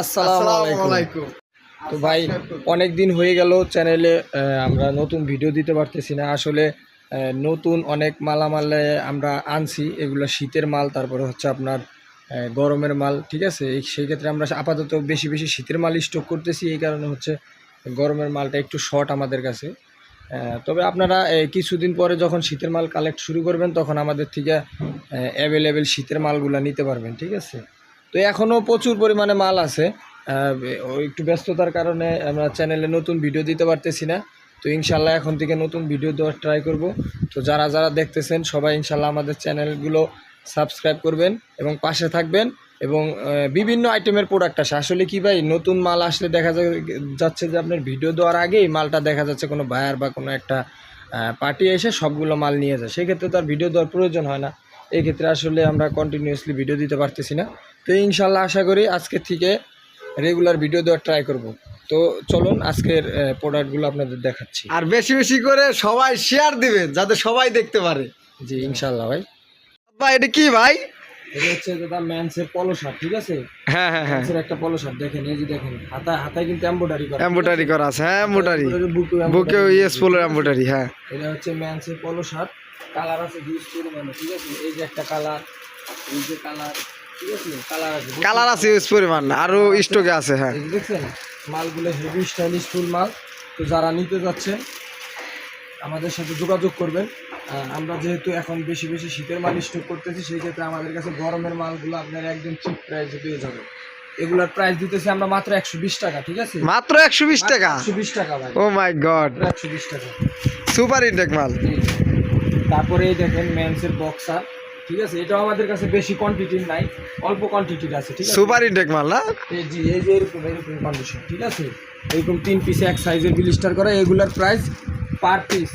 আসসালামু আলাইকুম। তো ভাই অনেক দিন হয়ে গেল চ্যানেলে আমরা নতুন ভিডিও দিতে পারতেছি না। আসলে নতুন অনেক মালামালে আমরা আনছি, এগুলো শীতের মাল, তারপরে হচ্ছে আপনার গরমের মাল, ঠিক আছে। সেই ক্ষেত্রে আমরা আপাতত বেশি বেশি শীতের মাল স্টক করতেছি, এই কারণে হচ্ছে গরমের মালটা একটু শর্ট আমাদের কাছে। তবে আপনারা কিছুদিন পরে যখন শীতের মাল কালেক্ট শুরু করবেন তখন আমাদের থেকে অ্যাভেলেবেল শীতের মালগুলো নিতে পারবেন, ঠিক আছে। তো এখনও প্রচুর পরিমাণে মাল আছে, একটু ব্যস্ততার কারণে আমরা চ্যানেলে নতুন ভিডিও দিতে পারতেছি না। তো ইনশাল্লাহ এখন থেকে নতুন ভিডিও দেওয়ার ট্রাই করব। তো যারা যারা দেখতেছেন সবাই ইনশাল্লাহ আমাদের চ্যানেলগুলো সাবস্ক্রাইব করবেন এবং পাশে থাকবেন। এবং বিভিন্ন আইটেমের প্রোডাক্ট আসে। আসলে কি ভাই, নতুন মাল আসলে দেখা যাচ্ছে যে আপনার ভিডিও দেওয়ার আগেই মালটা দেখা যাচ্ছে কোনো বায়ার বা কোনো একটা পার্টি এসে সবগুলো মাল নিয়ে যায়, সেক্ষেত্রে তার ভিডিও দেওয়ার প্রয়োজন হয় না। এই ক্ষেত্রে আসলে আমরা কন্টিনিউয়াসলি ভিডিও দিতে পারতেছি না। তো ইনশাল্লাহ আশা করি আজকের থেকে রেগুলার ভিডিও দেওয়ার ট্রাই করব। তো চলুন আজকের প্রোডাক্টগুলো আপনাদের দেখাচ্ছি, আর বেশি বেশি করে সবাই শেয়ার দিবেন যাতে সবাই দেখতে পারে। জি ইনশাল্লাহ ভাই। ভাই এটা কি ভাই? এটা হচ্ছে দাদা ম্যানসের পলো শার্ট, ঠিক আছে। হ্যাঁ হ্যাঁ হ্যাঁ, ম্যানসের একটা পলো শার্ট দেখেন, এই যে দেখেন হাতায় হাতায় কিন্তু এমব্রয়ডারি করা, এমব্রয়ডারি করা আছে। হ্যাঁ এমব্রয়ডারি, বুকে ইয়েস ফুলের এমব্রয়ডারি। হ্যাঁ এটা হচ্ছে ম্যানসের পলো শার্ট। কালার আছে হিউজ পরিমাণে, ঠিক আছে। এই যে একটা কালার, এই যে কালার, ঠিক আছে। কালার আছে ইউজ পরিমাণ, আরো স্টকে আছে। হ্যাঁ দেখছেন মালগুলো হেভি স্টাইলিশ ফুল মাল। তো যারা নিতে যাচ্ছেন আমাদের সাথে যোগাযোগ করবেন। আমরা যেহেতু এখন বেশি বেশি শীতের মাল স্টক করতেছি, সেই ক্ষেত্রে আমাদের কাছে গরমের মালগুলো আপনার একদম চিপ প্রাইসে পেয়ে যাবেন। এগুলার প্রাইস দিতেছি আমরা মাত্র 120 টাকা, ঠিক আছে। মাত্র 120 টাকা? 120 টাকা ভাই। ও মাই গড, 120 টাকা সুপার ইনটেক মাল। তারপরে এই দেখেন মেন্সের বক্সার, ঠিক আছে। এটাও আমাদের কাছে বেশি কোয়ান্টিটির নাই, অল্প কোয়ান্টিটির আছে, ঠিক আছে। সুপার ইনটেক মাল না? জি এই যে এরকম এরকম কন্ডিশন, ঠিক আছে। এরকম 3 পিসে এক সাইজের ব্লিস্টার করা। এগুলার প্রাইস পার পিস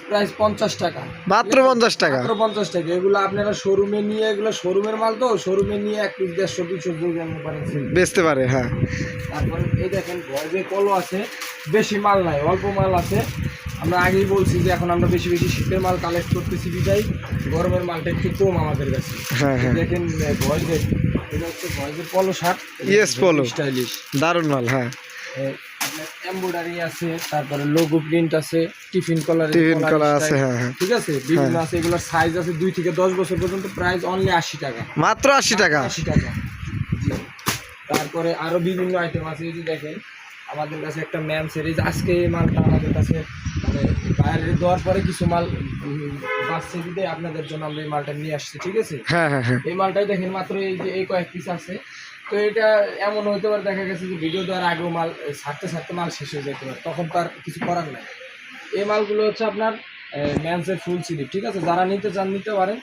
প্রাইস 50 টাকা, মাত্র 50 টাকা। মাত্র 50 টাকা। এগুলো আপনারা শোরুমে নিয়ে, এগুলো শোরুমের মাল, তো শোরুমে নিয়ে 1 পিস 150 200 পারেন বেচতে পারে। হ্যাঁ তারপরে এই দেখেন ভয়েজের পলো আছে, বেশি মাল নাই, অল্প মাল আছে। আমরা আগেই বলছি যে এখন আমরা বেশি বেশি শীতের মাল কালেক্ট করতেছি, বিদায় গরমের মালটা একটু কম আমাদের কাছে। হ্যাঁ হ্যাঁ, দেখেন ভয়েজের, এটা হচ্ছে ভয়েজের পলো শার্ট, ইয়েস পলো, স্টাইলিশ দারুণ মাল। হ্যাঁ এমব্রয়ডারি আছে, তারপরে লোগো প্রিন্ট আছে, টিফিন কলার আছে। হ্যাঁ হ্যাঁ, ঠিক আছে, বিভিন্ন আছে। এগুলোর সাইজ আছে 2 থেকে 10 বছর পর্যন্ত। প্রাইস অনলি 80 টাকা, মাত্র 80 টাকা। 80 টাকা। তারপরে আরো বিভিন্ন আইটেম আছে। এই যে দেখেন আমাদের কাছে একটা ম্যাম সিরিজ, আজকে এই মালটা আমাদের কাছে মানে বাইরে দেওয়ার পরে কিছু মাল বাঁচছে দিতে আপনাদের জন্য আমরা এই মালটা নিয়ে আসছি, ঠিক আছে। হ্যাঁ হ্যাঁ হ্যাঁ, এই মালটাই দেখেন মাত্র এই যে এই কয়েক পিস আছে। তো এটা এমন হইতে পারে, দেখা গেছে যে ভিডিও দেওয়ার আগেও মাল ছাড়তে ছাড়তে মাল শেষ হয়ে যেতে পারে, তখন তার কিছু করার নাই। এই মালগুলো হচ্ছে আপনার ম্যানসের ফুল স্লিভ, ঠিক আছে। যারা নিতে চান নিতে পারেন।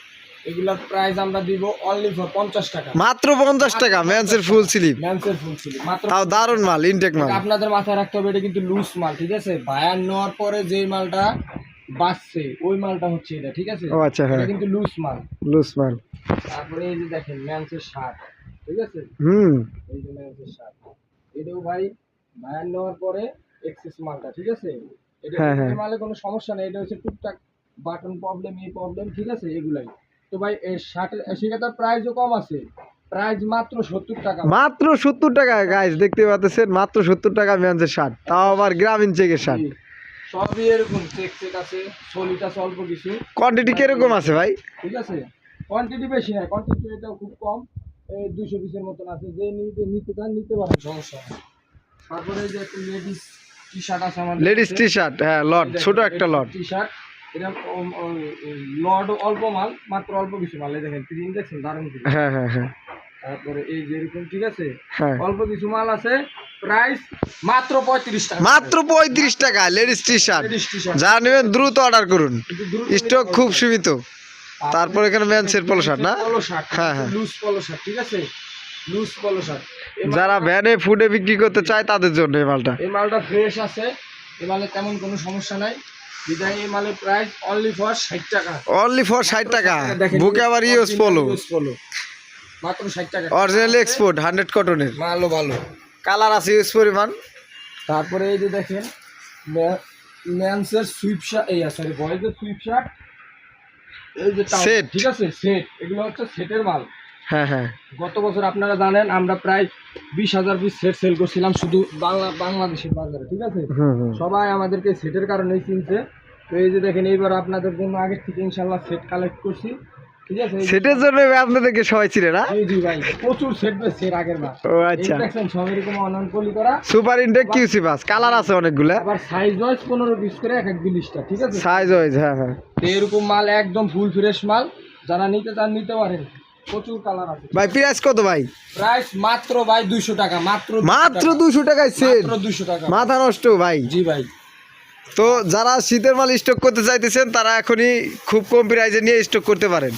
এগুলোর প্রাইস আমরা দিব অনলি ফর 50 টাকা, মাত্র 50 টাকা। ম্যানসের ফুল স্লিভ, ম্যানসের ফুল স্লিভ মাত্র। তাও দারুণ মাল, ইনটেক মাল। আপনাদের মাথায় রাখতে হবে এটা কিন্তু লুজ মাল, ঠিক আছে। বায়ার নেওয়ার পরে যেই মালটা বাঁচছে ওই মালটা হচ্ছে এটা, ঠিক আছে। ও আচ্ছা, হ্যাঁ এটা কিন্তু লুজ মাল, লুজ মাল। তারপরে এই যে দেখেন ম্যানসের শার্ট, ঠিক আছে। এই যে ম্যানসের শার্ট, এটাও ভাই বায়ার নেওয়ার পরে এক্সেস মালটা, ঠিক আছে। এটা মালে কোনো সমস্যা নেই, এটা হচ্ছে টুকটাক বাটন প্রবলেম, এই প্রবলেম, ঠিক আছে, এগুলাই। তো ভাই এই শার্টের সেটা প্রাইসও কম আছে, প্রাইস মাত্র 70 টাকা। মাত্র 70 টাকা গাইস, দেখতে পাচ্ছেন মাত্র 70 টাকা ম্যানসের শার্ট, তাও আবার গ্রামীণ চেকের শার্ট। সবই এরকম চেক আছে, সলিড আছে অল্প কিছু। কোয়ান্টিটি কিরকম আছে ভাই? ঠিক আছে, কোয়ান্টিটি বেশি না, কোয়ান্টিটি এটাও খুব কম, 200 পিসের মতন আছে। যে নিতে চান নিতে পারেন, সমস্যা নেই। তারপরে যে একটা লেডিস টি শার্ট আছে আমাদের, লেডিস টি শার্ট, হ্যাঁ লট, ছোট একটা লট টি শার্ট। এটা লট অল্প মাল, মাত্র অল্প কিছু মাল। এই দেখেন প্রিন্ট দেখছেন, দারুণ। হ্যাঁ হ্যাঁ হ্যাঁ, তারপরে এই যে এরকম, ঠিক আছে, হ্যাঁ অল্প কিছু মাল আছে। প্রাইস মাত্র 35 টাকা, মাত্র 35 টাকা লেডিস টি শার্ট। যারা নেবেন দ্রুত অর্ডার করুন, স্টক খুব সীমিত। তারপর এখানে ম্যানসের পলো শার্ট না? হ্যাঁ হ্যাঁ, লুজ পলো শার্ট, ঠিক আছে, লুজ পলো শার্ট। যারা ভ্যানে ফুডে বিক্রি করতে চায় তাদের জন্য এই মালটা। এই মালটা ফ্রেশ আছে, এই মালে তেমন কোনো সমস্যা নাই, বিদায়। এই মালের প্রাইস অনলি ফর 60 টাকা, অনলি ফর 60 টাকা। বুকে আবার ইউজ পলো, মাত্র 60 টাকা। অরিজিনাল এক্সপোর্ট 100 কটনের, ভালো ভালো কালার আছে ইউজ পরিমাণ। তারপরে এই যে দেখেন ম্যানসের সুইপ শার্ট, এই সরি বয়েজের সুইপ শার্ট, এই যে সেট, ঠিক আছে, সেট। এগুলো হচ্ছে সেটের মাল, হ্যাঁ হ্যাঁ গত বছর আপনারা জানেন আমরা প্রায় 20,000 পিস সেট সেল করছিলাম শুধু বাংলাদেশের বাজারে, ঠিক আছে। সবাই আমাদেরকে সেটের কারণেই চিনছে। তো এই যে দেখেন এইবার আপনাদের জন্য আগের থেকে ইনশাল্লাহ সেট কালেক্ট করছি, ঠিক আছে। সেটের জন্য আপনাদেরকে সবাই ছিল না? জি জি ভাই, প্রচুর সেট বেচছে এর আগের বার। ও আচ্ছা, দেখছেন সব এরকম অনলাইন পলি করা সুপার ইনটেক কিউসি বাস কালার আছে অনেকগুলা, আবার সাইজ ওয়াইজ 15 পিস করে এক এক 20টা, ঠিক আছে। Size wise. হ্যাঁ হ্যাঁ তো এরকম মাল একদম ফুল ফ্রেশ মাল, যারা নিতে চান নিতে পারেন, প্রচুর কালার আছে ভাই। প্রাইস কত ভাই? প্রাইস মাত্র ভাই 200 টাকা, মাত্র 200 টাকায় সেট, মাত্র 200 টাকা। মাথা নষ্ট ভাই। জি ভাই। তো যারা শীতের মাল স্টক করতে চাইতেছেন তারা এখনই খুব কম প্রাইসে নিয়ে স্টক করতে পারেন।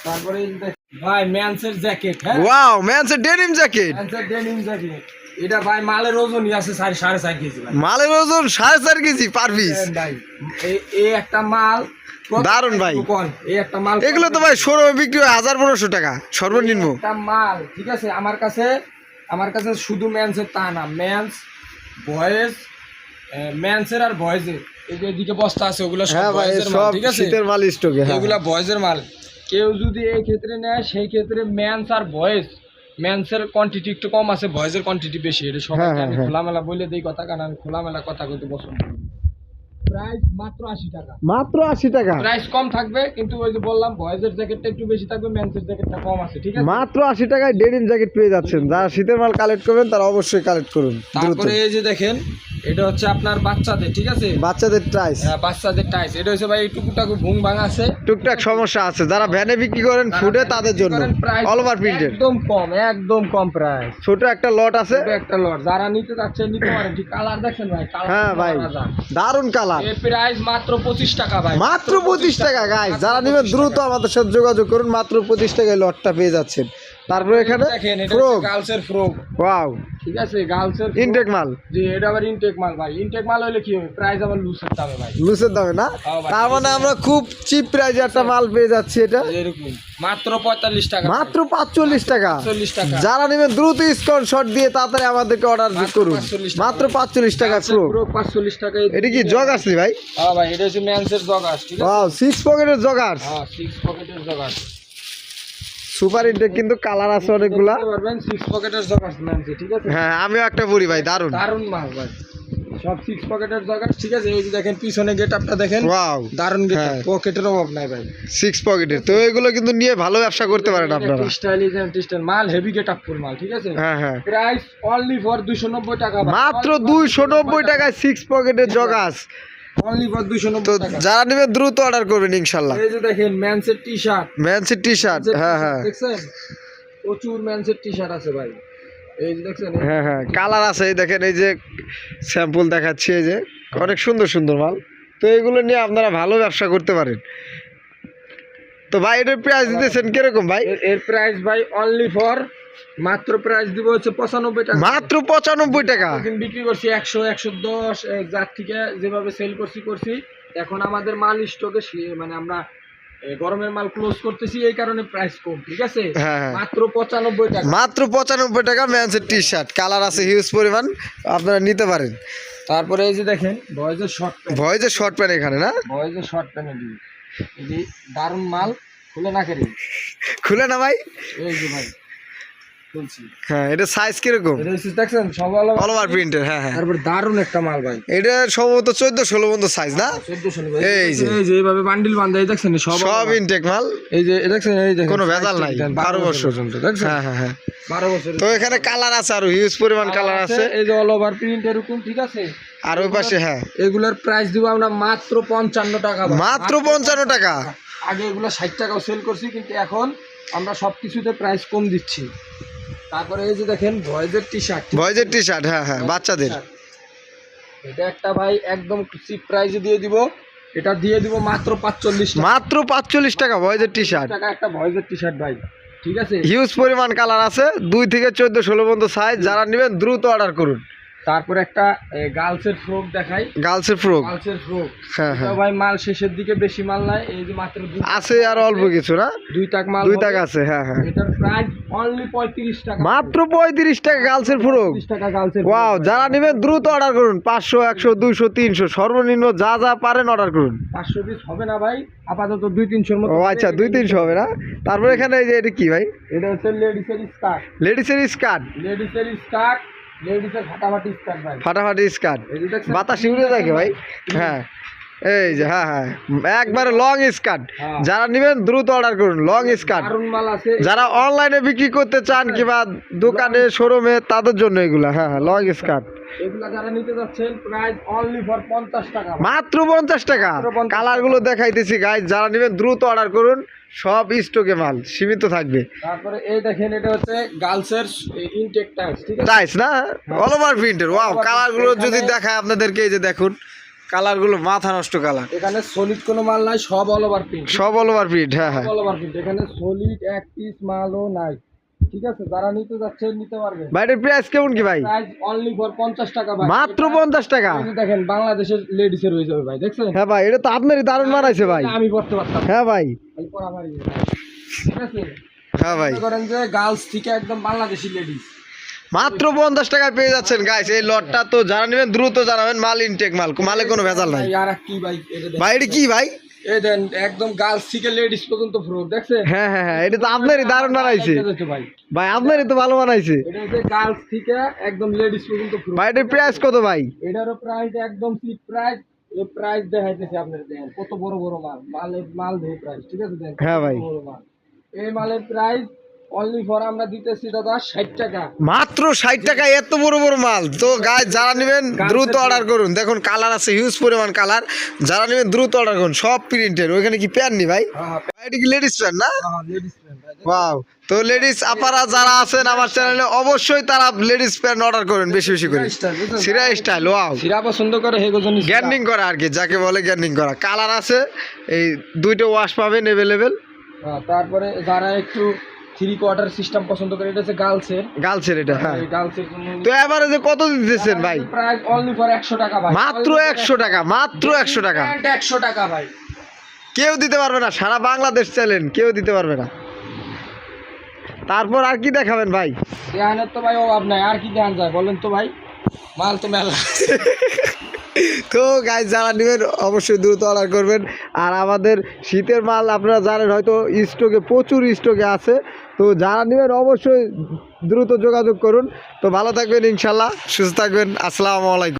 তারপরে এই যে ভাই ম্যানসের জ্যাকেট, হ্যাঁ ওয়াও, ম্যানসের ডেনিম জ্যাকেট। ম্যানসের ডেনিম জ্যাকেট, এটা ভাই মালের ওজনই আছে 4.5 কেজি ভাই। মালের ওজন 4.5 কেজি পার পিস ভাই এই একটা মাল দারুন ভাই। এই একটা মাল, এগুলো তো ভাই শোরুমে বিক্রি হয় 1,500 টাকা সর্বনিম্ন। একটা মাল, ঠিক আছে। আমার কাছে শুধু ম্যানসের তা না, ম্যানস বয়েজ, ম্যানসের আর বয়েজের এই যে এদিকে বস্তা আছে ওগুলো সব হ্যাঁ ভাই, বয়েজের মাল, সব ঠিক আছে। শীতের মাল স্টকে। হ্যাঁ এগুলা বয়েজের মাল। কেউ যদি এই ক্ষেত্রে নেয় সেই ক্ষেত্রে ম্যানস আর বয়েজ, ম্যানসের কোয়ান্টিটি একটু কম আছে, বয়েজের কোয়ান্টিটি বেশি। এটা সবাইকে আমি খোলামেলা বলে দিই কথা, কারণ আমি খোলামেলা কথা কইতে পছন্দ করি। প্রাইস মাত্র 80 টাকা, মাত্র 80 টাকা। প্রাইস কম থাকবে, কিন্তু ওই যে বললাম বয়েজের জ্যাকেটটা একটু বেশি থাকবে, ম্যানসের জ্যাকেটটা কম আছে, ঠিক আছে। মাত্র 80 টাকায় ডেনিম জ্যাকেট পেয়ে যাচ্ছেন। যারা শীতের মাল কালেক্ট করবেন তারা অবশ্যই কালেক্ট করুন দ্রুত। তারপরে এই যে দেখেন এটা হচ্ছে আপনার বাচ্চাদের, ঠিক আছে। বাচ্চাদের প্রাইস, হ্যাঁ বাচ্চাদের টাইস, এটা হচ্ছে ভাই টুকুটাকু ভুং ভাঙা আছে, টুকটাক সমস্যা আছে। যারা ভ্যানে বিক্রি করেন ফুডে তাদের জন্য অল ওভার প্রিন্টেড, একদম কম প্রাইস। ছোট একটা লট আছে, ছোট একটা লট, যারা নিতে চাচ্ছেন নিতে পারেন। ঠিক কালার দেখছেন ভাই, কালার হ্যাঁ ভাই দারুন কালার। এর প্রাইস মাত্র 25 টাকা ভাই, মাত্র 25 টাকা গাইস। যারা নেবেন দ্রুত আমাদের সাথে যোগাযোগ করুন, মাত্র 25 টাকায় লটটা পেয়ে যাচ্ছেন। তারপরে এখানে দেখেন এটা ফ্রক, গার্লসের ফ্রক, ওয়াও, ঠিক আছে। গার্লসের ইনটেক মাল। জি এটা আবার ইনটেক মাল ভাই। ইনটেক মাল হলে কি হবে, প্রাইস আবার লুজের দামে ভাই, লুসের দামে না। তার মানে আমরা খুব চিপ প্রাইসে একটা মাল পেয়ে যাচ্ছি। এটা এরকম মাত্র 45 টাকা, মাত্র 45 টাকা। 40 টাকা। যারা নেবেন দ্রুত স্ক্রিনশট দিয়ে তাড়াতাড়ি আমাদেরকে অর্ডার করুন। 45 টাকা। মাত্র 45 টাকা ফ্রক। 45 টাকা। এটা কি জগ আসলি ভাই? হ্যাঁ ভাই এটা হচ্ছে ম্যানসের জগাস, ঠিক আছে। ওয়াও, 6 পকেটের জগার্স। হ্যাঁ 6 পকেটের জগাস, সুপার ইনটেক, কিন্তু কালার আছে অনেকগুলা। দেখতে পারবেন 6 পকেটের জগাস ম্যানসে, ঠিক আছে। হ্যাঁ আমিও একটা পরি ভাই, দারুন দারুন মাল ভাই, সব 6 পকেটের জগাস, ঠিক আছে। এই যে দেখেন পিছনে গেটআপটা দেখেন, ওয়াও দারুন গেটআপ, হ্যাঁ। পকেটের অভাব নাই ভাই, 6 পকেটের। তো এগুলো কিন্তু নিয়ে ভালো ব্যবসা করতে পারেন আপনারা। স্টাইল মাল, হেভি গেটআপ ফুল মাল, ঠিক আছে। হ্যাঁ হ্যাঁ প্রাইস অনলি ফর 290 টাকা ভাই, মাত্র 290 টাকায় 6 পকেটের জগাস। অনলি ফর তো 290 টাকা। যারা নেবেন দ্রুত অর্ডার করবেন ইনশাল্লাহ। এই যে দেখেন ম্যানসের টি-শার্ট, ম্যানসির টি শার্ট, হ্যাঁ হ্যাঁ দেখছেন প্রচুর ম্যানসের টি-শার্ট আছে ভাই, এই যে দেখছেন। হ্যাঁ হ্যাঁ কালার আছে, এই দেখেন, এই যে স্যাম্পল দেখাচ্ছি, এই যে অনেক সুন্দর সুন্দর মাল। তো এগুলো নিয়ে আপনারা ভালো ব্যবসা করতে পারেন। তো ভাই এটার প্রাইস দিতেছেন কিরকম ভাই? এর প্রাইস ভাই অনলি ফর, মাত্র প্রাইস দিব হচ্ছে 95 টাকা, মাত্র 95 টাকা। এখন বিক্রি করছি 100 110, যার থেকে যেভাবে সেল করছি। এখন আমাদের মাল স্টকে মানে আমরা গরমের মাল ক্লোজ করতেছি, এই কারণে প্রাইস কম, ঠিক আছে। হ্যাঁ, হ্যাঁ। মাত্র 95 টাকা, মাত্র 95 টাকা ম্যানসের টি শার্ট, কালার আছে হিউজ পরিমাণ, আপনারা নিতে পারেন। তারপরে এই যে দেখেন বয়েজের শর্ট প্যান্ট, ভয়েজের শর্ট প্যান্ট এখানে না, বয়েজের শর্ট প্যান্ট, এই যে দারুন মাল, খুলে না কেন, খুলে না ভাই। এই যে ভাই খুলছি। হ্যাঁ এটা সাইজ কিরকম? এটা হচ্ছে দেখছেন সব অল ওভার প্রিন্টের। হ্যাঁ হ্যাঁ তারপর দারুন একটা মাল ভাই, এটা সম্ভবত 14-16 পর্যন্ত সাইজ না? 1400 এই যে এইভাবে বান্ডিল বাঁধা, এই দেখছেন সব ইনটেক মাল। এই যে দেখছেন, এই দেখেন কোনো ভেজাল নাই, 12 বছর পর্যন্ত, দেখছেন। হ্যাঁ হ্যাঁ হ্যাঁ 12 বছর। তো এখানে কালার আছে, আর হিউজ পরিমাণ কালার আছে। এই যে অল ওভার প্রিন্ট এরকম, ঠিক আছে। আর ওই পাশে হ্যাঁ এগুলার প্রাইস দিব আমরা মাত্র 55 টাকা ভাই। মাত্র 55 টাকা। আগে এগুলো 60 টাকাও সেল করছি, কিন্তু এখন আমরা সবকিছুতে প্রাইস কম দিচ্ছি। তারপরে এই যে দেখেন বয়েজের টি-শার্ট, বয়েজের টি শার্ট, হ্যাঁ হ্যাঁ বাচ্চাদের। এটা একটা ভাই একদম চিপ প্রাইসে দিয়ে দিব, এটা দিয়ে দিব মাত্র 45 টাকা, মাত্র 45 টাকা বয়েজের টি শার্ট। টাকা একটা বয়েজের টি-শার্ট ভাই, ঠিক আছে। হিউজ পরিমাণ কালার আছে, 2 থেকে 14-16 পর্যন্ত সাইজ। যারা নেবেন দ্রুত অর্ডার করুন। তারপরে একটা গার্লসের ফ্রক দেখাই। গার্লসের ফ্রক, গার্লসের ফ্রক, হ্যাঁ হ্যাঁ ভাই মাল শেষের দিকে, বেশি মাল নাই, এই যে মাত্র আছে আর অল্প কিছু না, 2 টাক মাল, 2 টাকা আছে, হ্যাঁ হ্যাঁ। এটার প্রাইস অনলি 35 টাকা, মাত্র 35 টাকা গার্লসের ফ্রক। 35 টাকা গার্লসের। ওয়াও, যারা নেবেন দ্রুত অর্ডার করুন, 500 100 200 300 সর্বনিম্ন যা যা পারেন অর্ডার করুন। 500 পিস হবে না ভাই, আপাতত 200-300 মতো। ও আচ্ছা, 200-300 হবে না। তারপর এখানে এই যে এটা কি ভাই? এটা হচ্ছে লেডিসের স্কার্ট, লেডিসের স্কার্ট, লেডিসের স্কার্ট, লেডিসের ফাটাফাটি স্কার্ট ভাই, ফাটাফাটি স্কার্ট, এই যে দেখছেন? বাতাস উড়ে থাকে ভাই, হ্যাঁ এই যে, হ্যাঁ হ্যাঁ একবারে লং স্কার্ট। হ্যাঁ। যারা নেবেন দ্রুত অর্ডার করুন, লং স্কার্ট। দারুন মাল আছে। যারা অনলাইনে বিক্রি করতে চান কিংবা দোকানে শোরুমে, তাদের জন্য এগুলা, হ্যাঁ হ্যাঁ লং স্কার্ট। এগুলা যারা নিতে যাচ্ছেন প্রাইস অনলি ফর 50 টাকা, মাত্র 50 টাকা। মাত্র 50 কালারগুলো দেখাইতেছি গাইজ, যারা নেবেন দ্রুত অর্ডার করুন, সব স্টকে মাল সীমিত থাকবে। তারপরে এই দেখেন, এটা হচ্ছে গার্লসের ইনটেক টাইস, ঠিক আছে? টাইস না, অল ওভার প্রিন্টের। ওয়াও, কালারগুলো যদি দেখায় আপনাদেরকে, এই যে দেখুন কালারগুলো মাথা নষ্ট কালার। এখানে সলিড কোনো মাল নাই, সব অল ওভার প্রিন্ট, সব অল ওভার প্রিন্ট, হ্যাঁ হ্যাঁ। All over print. এখানে সলিড এক পিস মালও নাই, ঠিক আছে? যারা নিতে যাচ্ছেন নিতে পারবেন। বাইরের প্রাইস কেমন কি ভাই? প্রাইস অনলি ফর 50 টাকা ভাই, মাত্র 50 টাকা। এই যে দেখেন বাংলাদেশের লেডিসের হয়ে যাবে ভাই, দেখছেন? হ্যাঁ ভাই, এটা তো আপনারই দারুণ বানাইছে ভাই। এটা আমি পড়তে পারতাম, হ্যাঁ ভাই, খালি পরা পারি না, ঠিক আছে? হ্যাঁ ভাই, মনে করেন যে গার্লস থেকে একদম বাংলাদেশি লেডিস, মাত্র 50 টাকায় পেয়ে যাচ্ছেন গাইস। এই লটটা তো যারা নেবেন দ্রুত জানাবেন, মাল ইনটেক মাল, মালে কোনো ভেজাল নাই। আর কি ভাই, এটা দেখেন। ভাই এটা কি ভাই? এই দেন একদম গার্লস থেকে লেডিস পর্যন্ত ফ্রক, দেখছেন? হ্যাঁ হ্যাঁ হ্যাঁ, এটা তো আপনারই দারুণ বানাইছে ভাই, ভাই, আপনারই তো ভালো বানাইছে এটা হচ্ছে গার্লস থেকে একদম লেডিস পর্যন্ত ফ্রক। ভাই। এটার প্রাইস কত ভাই? এটারও প্রাইস একদম ঠিক প্রাইস। এই প্রাইস দেখাইতেছি আপনাদের, দেখেন কত বড় বড় মাল, মাল দেয় প্রাইস, ঠিক আছে? দেখেন হ্যাঁ ভাই, কত বড় মাল। এই মালের প্রাইস অনলি ফর আমরা দিতেছি দাদা 60 টাকা, মাত্র 60 টাকায় এত বড় বড় মাল। তো গাইস যারা নেবেন দ্রুত অর্ডার করুন। দেখুন কালার আছে, হিউজ পরিমাণ কালার। যারা নেবেন দ্রুত অর্ডার করুন, সব প্রিন্টের। ওইখানে কি প্যান্ট নি ভাই? হ্যাঁ ভাই, এটা কি লেডিস প্যান্ট না? হ্যাঁ লেডিস প্যান্ট ভাই। ওয়াও, তো লেডিস আপারা যারা আছেন আমার চ্যানেলে, অবশ্যই তারা লেডিস প্যান্ট অর্ডার করেন বেশি বেশি করে। সিরা স্টাইল, ওয়াও, সিরা পছন্দ করে হেগো জন্য গ্যান্ডিং করা আর কি, যাকে বলে গ্যান্ডিং করা। কালার আছে, এই 2টো ওয়াশ পাবেন অ্যাভেলেবেল। তারপরে যারা একটু 3/4 সিস্টেম পছন্দ করে, এটা হচ্ছে গার্লসের, গার্লসের এটা, হ্যাঁ। এই গার্লসের জন্য তো এভারেজে কত দিতেছেন ভাই? প্রাইস অনলি ফর 100 টাকা ভাই, মাত্র 100 টাকা, মাত্র 100 টাকা। প্যান্ট 100 টাকা ভাই, কেউ দিতে পারবে না, সারা বাংলাদেশ চ্যালেঞ্জ, কেউ দিতে পারবে না। তারপর আর কি দেখাবেন ভাই? দেহানের তো ভাই অভাব নাই, আর কি দেখান যায় বলেন তো ভাই, মাল তো মেলা। তো গাইজ যারা নেবেন অবশ্যই দ্রুত অর্ডার করবেন। আর আমাদের শীতের মাল আপনারা জানেন হয়তো, স্টকে প্রচুর স্টকে আছে। তো যারা নেবেন অবশ্যই দ্রুত যোগাযোগ করুন। তো ভালো থাকবেন ইনশাল্লাহ, সুস্থ থাকবেন। আসসালামু আলাইকুম।